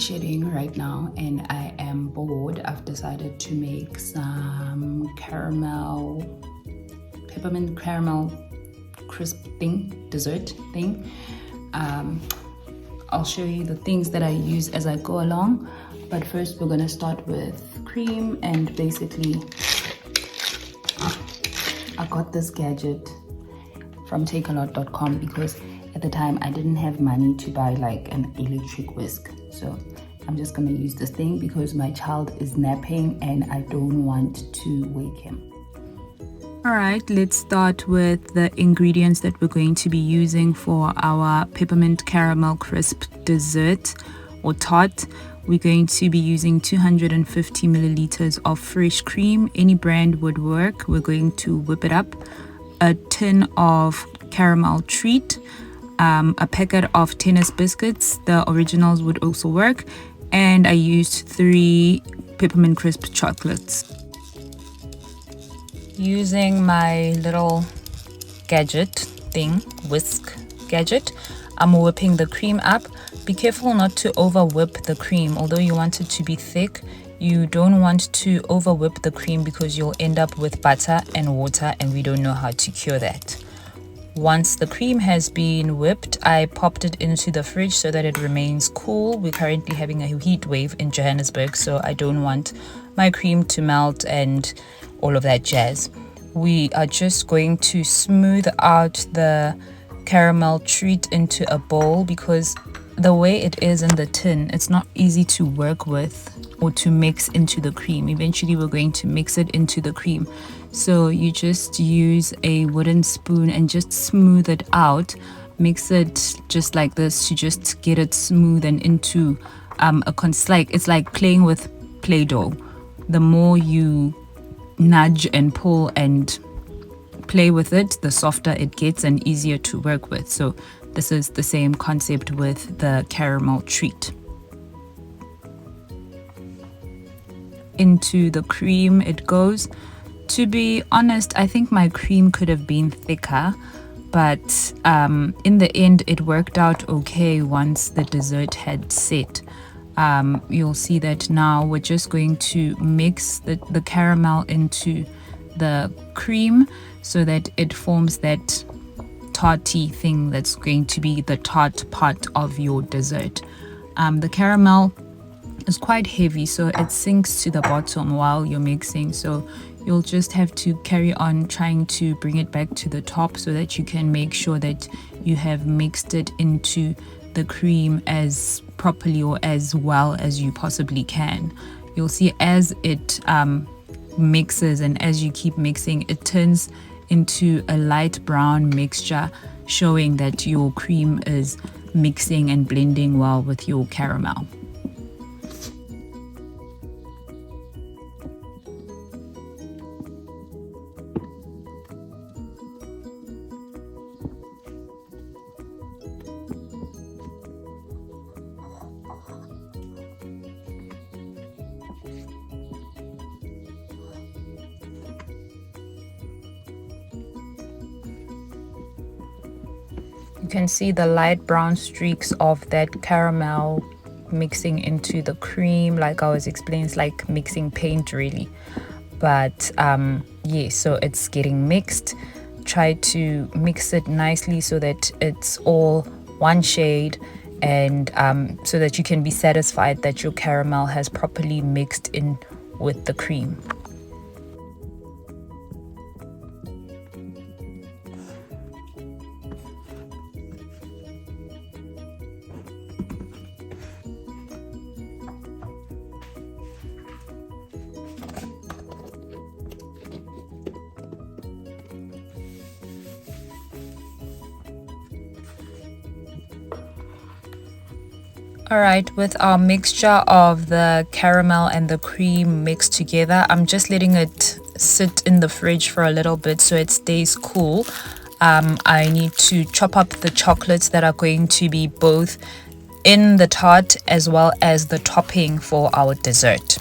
shedding right now and I am bored. I've decided to make some peppermint caramel crisp dessert thing. I'll show you the things that I use as I go along, but first we're gonna start with cream. And basically I got this gadget from takealot.com because at the time I didn't have money to buy like an electric whisk, so I'm just gonna use this thing because my child is napping and I don't want to wake him. Alright, let's start with the ingredients that we're going to be using for our peppermint caramel crisp dessert or tart. We're going to be using 250 milliliters of fresh cream. Any brand would work. We're going to whip it up. A tin of caramel treat, a packet of tennis biscuits, the originals would also work, and I used 3 peppermint crisp chocolates. Using my little whisk gadget, I'm whipping the cream up. Be careful not to over whip the cream. Although you want it to be thick, you don't want to over whip the cream because you'll end up with butter and water, and we don't know how to cure that. Once the cream has been whipped, I popped it into the fridge so that it remains cool. We're currently having a heat wave in Johannesburg, so I don't want my cream to melt and all of that jazz. We are just going to smooth out the caramel treat into a bowl because the way it is in the tin, it's not easy to work with or to mix into the cream. Eventually we're going to mix it into the cream, so you just use a wooden spoon and just smooth it out. Mix it just like this to just get it smooth and into it's like playing with Play-Doh. The more you nudge and pull and play with it, the softer it gets and easier to work with. So this is the same concept with the caramel treat. Into the cream it goes. To be honest, I think my cream could have been thicker, but in the end it worked out okay once the dessert had set. You'll see that now we're just going to mix the caramel into the cream so that it forms that tarty thing that's going to be the tart part of your dessert. The caramel is quite heavy, so it sinks to the bottom while you're mixing, so you'll just have to carry on trying to bring it back to the top so that you can make sure that you have mixed it into the cream as properly or as well as you possibly can. You'll see as it mixes and as you keep mixing, it turns into a light brown mixture, showing that your cream is mixing and blending well with your caramel. You can see the light brown streaks of that caramel mixing into the cream. Like I was explaining, it's like mixing paint really. But yeah, so it's getting mixed. Try to mix it nicely so that it's all one shade, and so that you can be satisfied that your caramel has properly mixed in with the cream. Alright, with our mixture of the caramel and the cream mixed together, I'm just letting it sit in the fridge for a little bit so it stays cool. I need to chop up the chocolates that are going to be both in the tart as well as the topping for our dessert.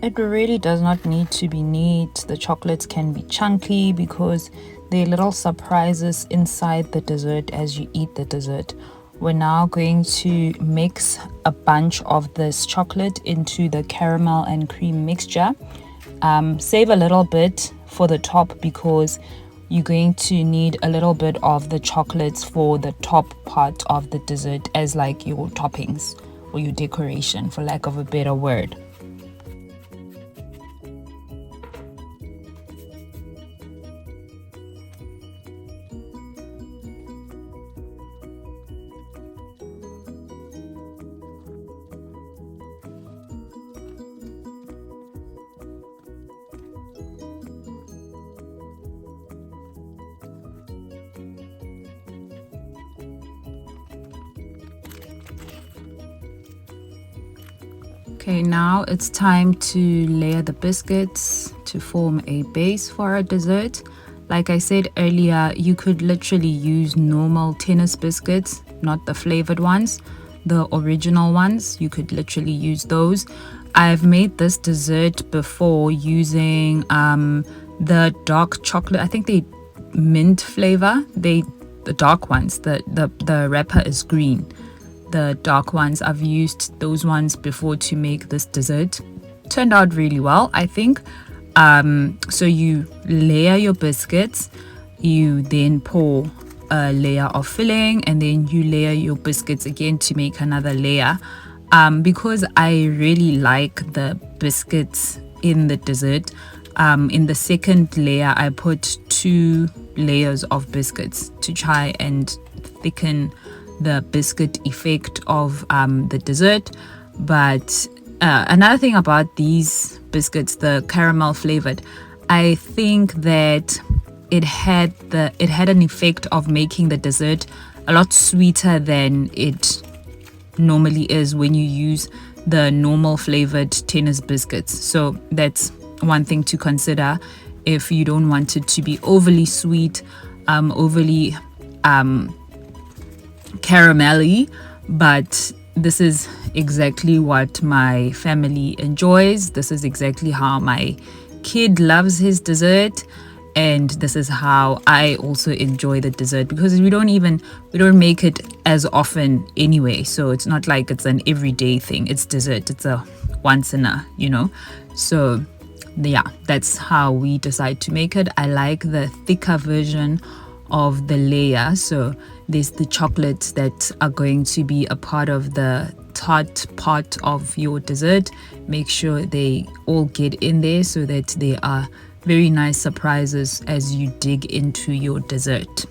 It really does not need to be neat. The chocolates can be chunky because they're little surprises inside the dessert as you eat the dessert. We're now going to mix a bunch of this chocolate into the caramel and cream mixture. Save a little bit for the top because you're going to need a little bit of the chocolates for the top part of the dessert as like your toppings or your decoration, for lack of a better word. Okay, now it's time to layer the biscuits to form a base for our dessert. Like I said earlier, you could literally use normal tennis biscuits, not the flavored ones, the original ones. You could literally use those. I've made this dessert before using the dark chocolate. I think they mint flavor. The dark ones. The wrapper is green. The dark ones, I've used those ones before to make this dessert. Turned out really well, I think. So you layer your biscuits, you then pour a layer of filling, and then you layer your biscuits again to make another layer. Because I really like the biscuits in the dessert, in the second layer I put 2 layers of biscuits to try and thicken the biscuit effect of the dessert. But another thing about these biscuits, the caramel flavored, I think that it had an effect of making the dessert a lot sweeter than it normally is when you use the normal flavored tennis biscuits. So that's one thing to consider if you don't want it to be overly sweet, overly caramelly. But this is exactly what my family enjoys. This is exactly how my kid loves his dessert, and this is how I also enjoy the dessert, because we don't make it as often anyway, so it's not like it's an everyday thing. It's dessert, it's a once in a, so yeah, that's how we decide to make it. I like the thicker version of the layer. So there's the chocolates that are going to be a part of the tart part of your dessert. Make sure they all get in there so that they are very nice surprises as you dig into your dessert.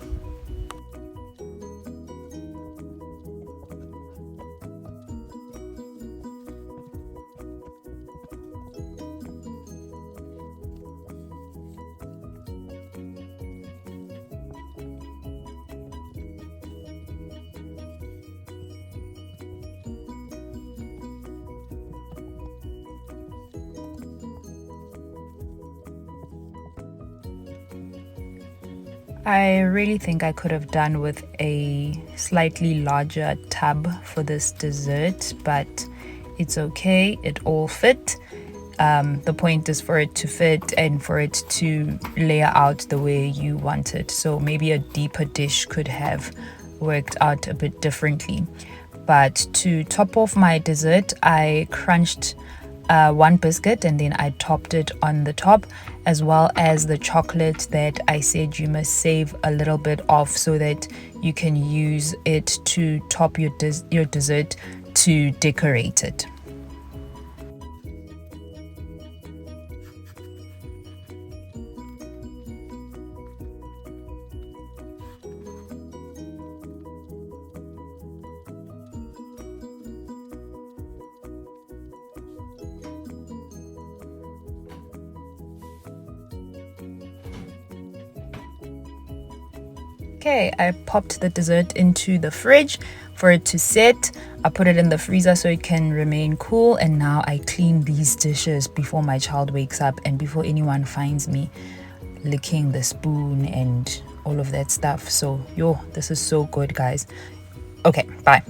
I really think I could have done with a slightly larger tub for this dessert, but it's okay. It all fit. The point is for it to fit and for it to layer out the way you want it. So maybe a deeper dish could have worked out a bit differently. But to top off my dessert, I crunched one biscuit and then I topped it on the top, as well as the chocolate that I said you must save a little bit off so that you can use it to top your dessert to decorate it. Okay, I popped the dessert into the fridge for it to set. I put it in the freezer so it can remain cool, and now I clean these dishes before my child wakes up and before anyone finds me licking the spoon and all of that stuff. So this is so good, guys. Okay, bye.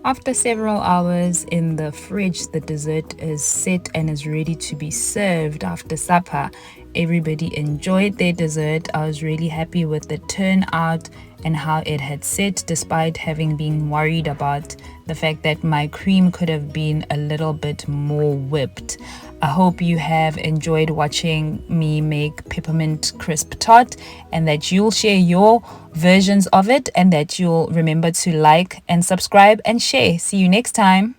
After several hours in the fridge, the dessert is set and is ready to be served after supper. Everybody enjoyed their dessert. I was really happy with the turnout and how it had set, despite having been worried about the fact that my cream could have been a little bit more whipped. I hope you have enjoyed watching me make peppermint crisp tart, and that you'll share your versions of it, and that you'll remember to like and subscribe and share. See you next time.